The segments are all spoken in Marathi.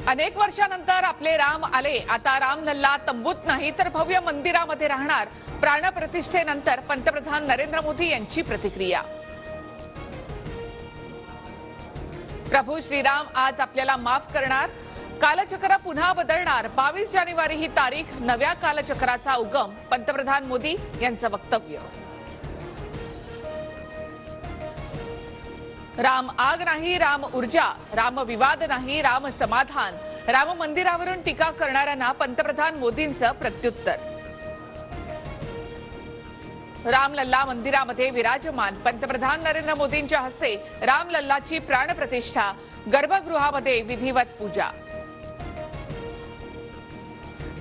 अनेक वर्षानंतर आपले राम आले। आता रामलल्ला तंबूत नाही तर भव्य मंदिरामध्ये राहणार। प्राणप्रतिष्ठेनंतर पंतप्रधान नरेंद्र मोदी यांची प्रतिक्रिया। प्रभू श्रीराम आज आपल्याला माफ करणार। कालचक्र पुन्हा बदलणार। 22 जानेवारी ही तारीख, नव्या कालचक्राचा उगम। पंतप्रधान मोदी यांचं वक्तव्य। राम आग नाही, राम ऊर्जा, राम विवाद नाही, राम समाधान। राम मंदिरावरून टीका करणाऱ्यांना पंतप्रधान मोदींचं प्रत्युत्तर। रामलल्ला मंदिरामध्ये विराजमान। पंतप्रधान नरेंद्र मोदींच्या हस्ते रामलल्लाची प्राणप्रतिष्ठा। गर्भगृहामध्ये विधिवत पूजा।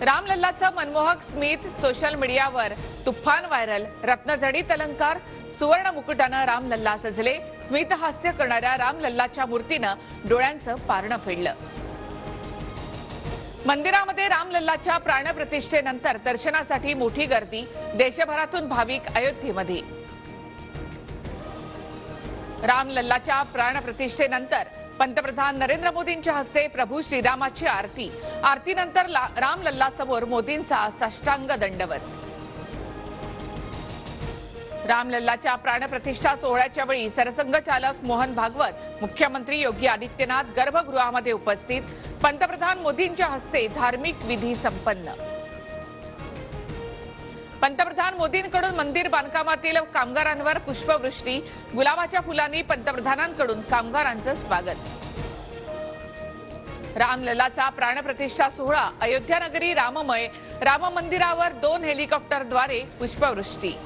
रामलल्लाचं मनमोहक स्मित सोशल मीडियावर तुफान व्हायरल। रत्नजडित अलंकार, सुवर्ण मुकुटानं रामलल्ला सजले। स्मित हास्य करणाऱ्या रामलल्लाच्या मूर्तीनं डोळ्यांचं पारणं फेडलं। मंदिरामध्ये रामलल्लाच्या प्राणप्रतिष्ठेनंतर दर्शनासाठी मोठी गर्दी। देशभरातून भाविक अयोध्येमध्ये। रामलल्लाच्या प्राणप्रतिष्ठेनंतर पंतप्रधान नरेंद्र मोदींच्या हस्ते प्रभू श्रीरामाची आरती। आरतीनंतर रामलल्ला समोर मोदींचा साष्टांग दंडवत। रामलल्लाच्या प्राणप्रतिष्ठा सोहळ्याच्या वेळी सरसंघचालक मोहन भागवत, मुख्यमंत्री योगी आदित्यनाथ गर्भगृहामध्ये उपस्थित। पंतप्रधान मोदींच्या हस्ते धार्मिक विधी संपन्न। पंतप्रधान मोदींकडून मंदिर बांधकामातील कामगारांवर पुष्पवृष्टी। गुलाबाच्या फुलांनी पंतप्रधानांकडून कामगारांचं स्वागत। रामलल्लाचा प्राणप्रतिष्ठा सोहळा अयोध्या नगरी राममय। राम मंदिरावर 2 हेलिकॉप्टरद्वारे पुष्पवृष्टी।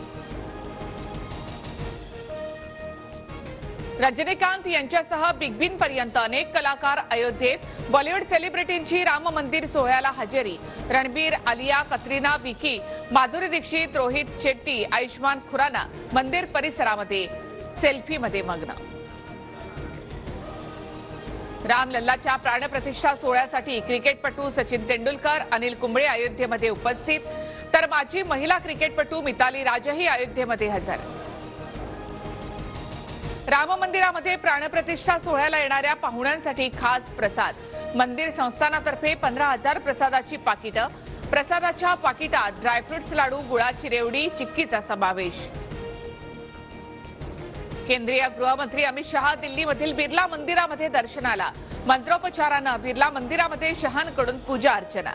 रजनीकांत यांच्यासह बिग बीन पर्यंत अनेक कलाकार अयोध्येत। बॉलिवूड सेलिब्रिटींची राम मंदिर सोहळ्याला हजेरी। रणबीर, आलिया, कतरिना, विकी, माधुरी दीक्षित, रोहित शेट्टी, आयुष्मान खुराना मंदिर परिसरामध्ये सेल्फीमध्ये मग्न। रामलल्लाच्या प्राणप्रतिष्ठा सोहळ्यासाठी क्रिकेटपटू सचिन तेंडुलकर, अनिल कुंबळे अयोध्येमध्ये उपस्थित, तर माजी महिला क्रिकेटपटू मिताली राजही अयोध्येमध्ये हजर। राम मंदिरामध्ये प्राणप्रतिष्ठा सोहळ्याला येणाऱ्या पाहुण्यांसाठी खास प्रसाद। मंदिर संस्थानातर्फे 15,000 प्रसादाची पाकिटं। प्रसादाच्या पाकिटात ड्रायफ्रुट्स लाडू, गुळाची रेवडी, चिक्कीचा समावेश। केंद्रीय गृहमंत्री अमित शहा दिल्लीमधील बिर्ला मंदिरामध्ये दर्शनाला। मंत्रोपचारानं बिर्ला मंदिरामध्ये शहांकडून पूजा अर्चना।